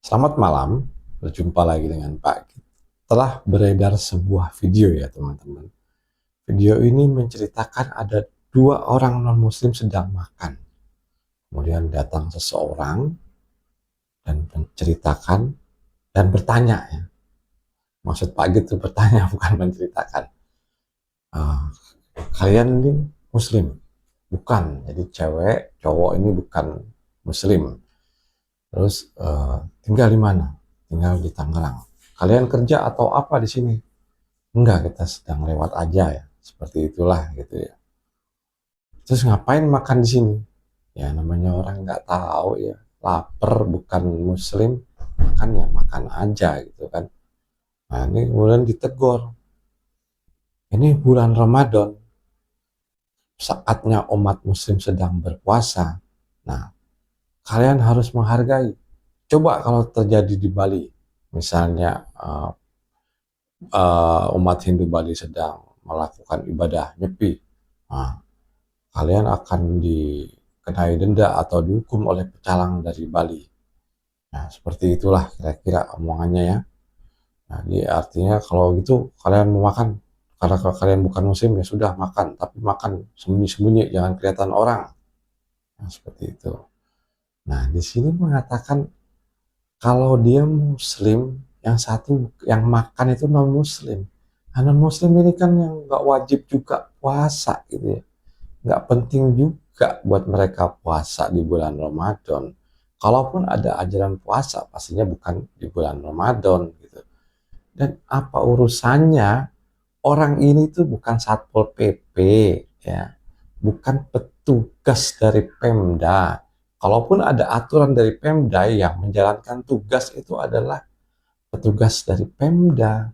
Selamat malam, berjumpa lagi dengan Pak. Telah beredar sebuah video ya teman-teman. Video ini menceritakan ada dua orang non-muslim sedang makan. Kemudian datang seseorang dan menceritakan dan bertanya ya. Maksud Pak itu bertanya bukan menceritakan. "Ah, kalian ini muslim?" Bukan, jadi cewek, cowok ini bukan muslim. Terus tinggal di mana? Tinggal di Tangerang. Kalian kerja atau apa di sini? Enggak, kita sedang lewat aja ya. Seperti itulah gitu ya. Terus ngapain makan di sini? Ya namanya orang nggak tahu ya. Laper bukan muslim, makan ya makan aja gitu kan. Nah ini kemudian ditegur. Ini bulan Ramadan, saatnya umat muslim sedang berpuasa. Nah, kalian harus menghargai. Coba kalau terjadi di Bali, misalnya umat Hindu Bali sedang melakukan ibadah nyepi, nah, kalian akan dikenai denda atau dihukum oleh pecalang dari Bali. Nah, seperti itulah kira-kira omongannya ya. Nah, ini artinya kalau gitu kalian mau makan, karena kalau kalian bukan muslim ya sudah makan, tapi makan sembunyi-sembunyi, jangan kelihatan orang. Nah, seperti itu. Nah, di sini mengatakan kalau dia muslim, yang satu yang makan itu non muslim. Nah, non muslim ini kan yang nggak wajib juga puasa gitu ya, nggak penting juga buat mereka puasa di bulan Ramadan. Kalaupun ada ajaran puasa, pastinya bukan di bulan Ramadan gitu. Dan apa urusannya, orang ini tuh bukan Satpol PP ya, bukan petugas dari Pemda. Kalaupun ada aturan dari Pemda, yang menjalankan tugas itu adalah petugas dari Pemda,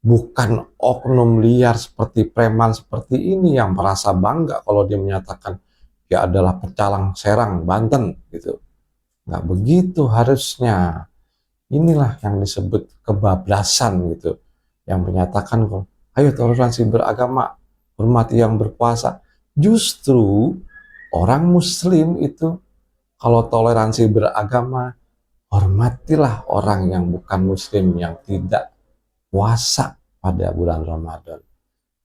bukan oknum liar seperti preman seperti ini yang merasa bangga kalau dia menyatakan dia adalah pecalang Serang, Banten gitu. Nggak begitu harusnya. Inilah yang disebut kebablasan gitu. Yang menyatakan, ayo toleransi beragama, hormati yang berpuasa. Justru orang muslim itu kalau toleransi beragama, hormatilah orang yang bukan muslim yang tidak puasa pada bulan Ramadan.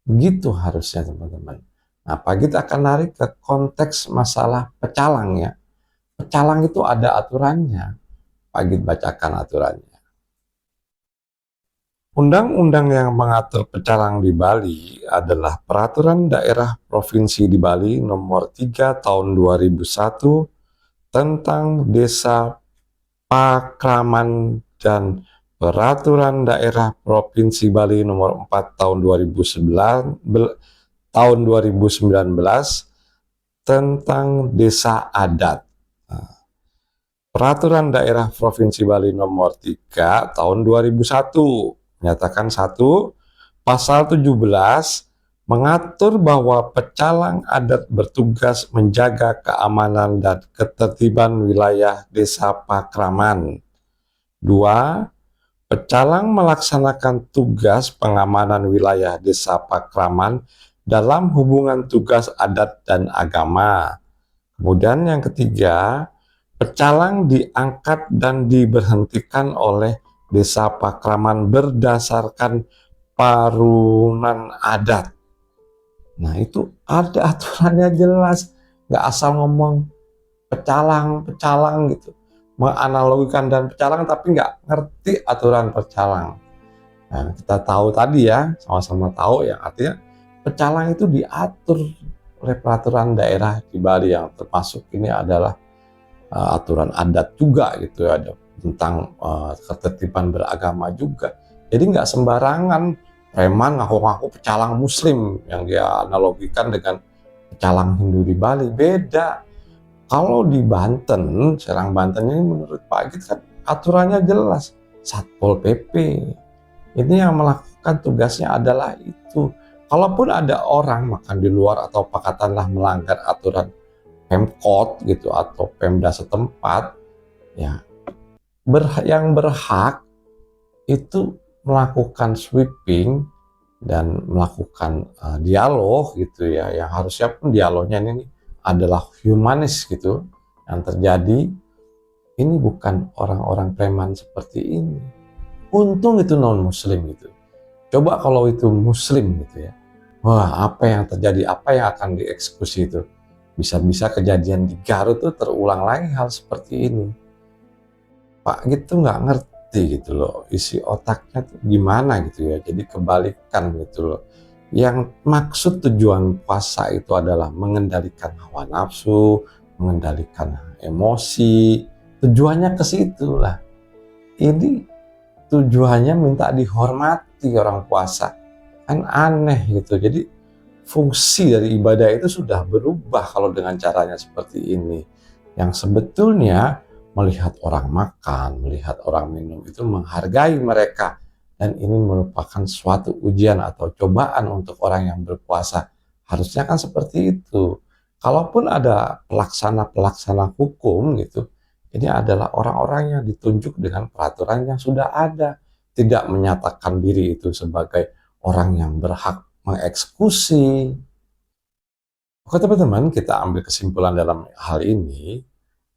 Begitu harusnya teman-teman. Nah, Pak kita akan narik ke konteks masalah pecalang ya. Pecalang itu ada aturannya. Pak Git bacakan aturannya. Undang-undang yang mengatur pecalang di Bali adalah Peraturan Daerah Provinsi di Bali Nomor 3 Tahun 2001 tentang Desa Pakraman dan Peraturan Daerah Provinsi Bali Nomor 4 Tahun 2019 tentang Desa Adat. Peraturan Daerah Provinsi Bali Nomor 3 Tahun 2001 menyatakan Pasal 17 mengatur bahwa pecalang adat bertugas menjaga keamanan dan ketertiban wilayah Desa Pakraman. 2. Pecalang melaksanakan tugas pengamanan wilayah Desa Pakraman dalam hubungan tugas adat dan agama. Kemudian yang ketiga, pecalang diangkat dan diberhentikan oleh Desa Pakraman berdasarkan parunan adat. Nah itu ada aturannya jelas, nggak asal ngomong pecalang gitu, menganalogikan dan pecalang tapi nggak ngerti aturan pecalang. Nah, kita tahu tadi ya, sama-sama tahu ya, artinya pecalang itu diatur oleh peraturan daerah di Bali yang termasuk ini adalah aturan adat juga gitu ya, ada tentang ketertiban beragama juga. Jadi nggak sembarangan preman ngaku-ngaku pecalang muslim yang dia analogikan dengan pecalang Hindu di Bali. Beda. Kalau di Banten, Serang Banten ini menurut Pak Git kan aturannya jelas. Satpol PP. Ini yang melakukan tugasnya adalah itu. Kalaupun ada orang makan di luar atau katakanlah melanggar aturan Pemkot gitu atau Pemda setempat, ya yang berhak itu melakukan sweeping dan melakukan dialog gitu ya, yang harusnya pun dialognya ini adalah humanis gitu yang terjadi. ini bukan orang-orang preman seperti ini. Untung itu non muslim gitu. Coba kalau itu muslim gitu ya. Wah, apa yang terjadi, apa yang akan dieksekusi itu. Bisa-bisa kejadian di Garut tuh terulang lagi hal seperti ini. Pak gitu nggak ngerti gitu loh, isi otaknya tuh gimana gitu ya. Jadi kebalikan gitu loh. Yang maksud tujuan puasa itu adalah mengendalikan hawa nafsu, mengendalikan emosi. Tujuannya ke situ lah. Ini tujuannya minta dihormati orang puasa. Kan aneh gitu. Jadi fungsi dari ibadah itu sudah berubah kalau dengan caranya seperti ini. Yang sebetulnya melihat orang makan, melihat orang minum itu menghargai mereka. Dan ini merupakan suatu ujian atau cobaan untuk orang yang berpuasa. Harusnya kan seperti itu. Kalaupun ada pelaksana-pelaksana hukum gitu, ini adalah orang-orang yang ditunjuk dengan peraturan yang sudah ada. Tidak menyatakan diri itu sebagai orang yang berhak mengeksekusi. Oke teman-teman, kita ambil kesimpulan dalam hal ini.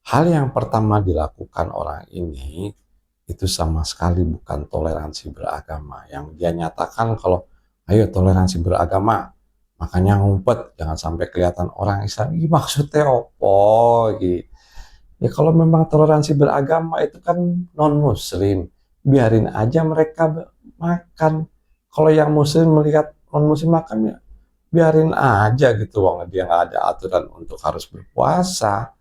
Hal yang pertama dilakukan orang ini itu sama sekali bukan toleransi beragama. Yang dia nyatakan kalau ayo toleransi beragama, makanya ngumpet, jangan sampai kelihatan orang Islam. Ini maksudnya opo gitu. Ya kalau memang toleransi beragama itu kan non muslim, biarin aja mereka makan. Kalau yang muslim melihat non muslim makan ya biarin aja gitu, wong dia nggak ada aturan untuk harus berpuasa.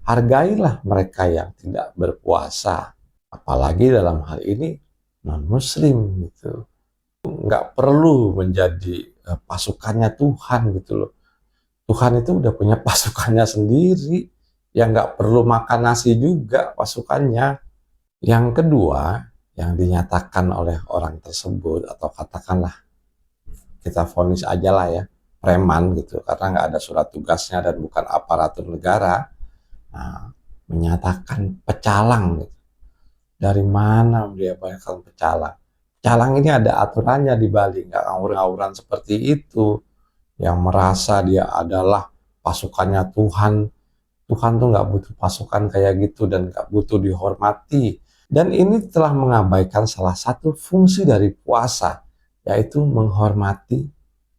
Hargailah mereka yang tidak berpuasa, apalagi dalam hal ini non muslim gitu. Nggak perlu menjadi pasukannya Tuhan gitu loh. Tuhan itu udah punya pasukannya sendiri, yang nggak perlu makan nasi juga pasukannya. Yang kedua, yang dinyatakan oleh orang tersebut, atau katakanlah kita vonis aja lah ya, preman gitu, karena nggak ada surat tugasnya dan bukan aparatur negara. Nah, menyatakan pecalang gitu. Dari mana dia bayangkan pecalang? Pecalang ini ada aturannya di Bali, nggak ngawur-ngawuran seperti itu. Yang merasa dia adalah pasukannya Tuhan. Tuhan tuh nggak butuh pasukan kayak gitu dan nggak butuh dihormati. Dan ini telah mengabaikan salah satu fungsi dari puasa, yaitu menghormati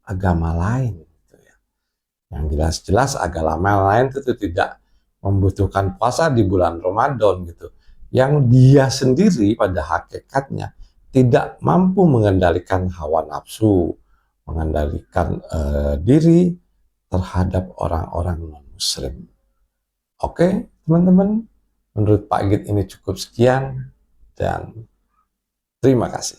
agama lain. Gitu ya. Yang jelas-jelas agama lain itu tidak membutuhkan puasa di bulan Ramadan gitu. Yang dia sendiri pada hakikatnya tidak mampu mengendalikan hawa nafsu, mengendalikan diri terhadap orang-orang non-muslim. Oke, teman-teman, menurut Pak Git ini cukup sekian dan terima kasih.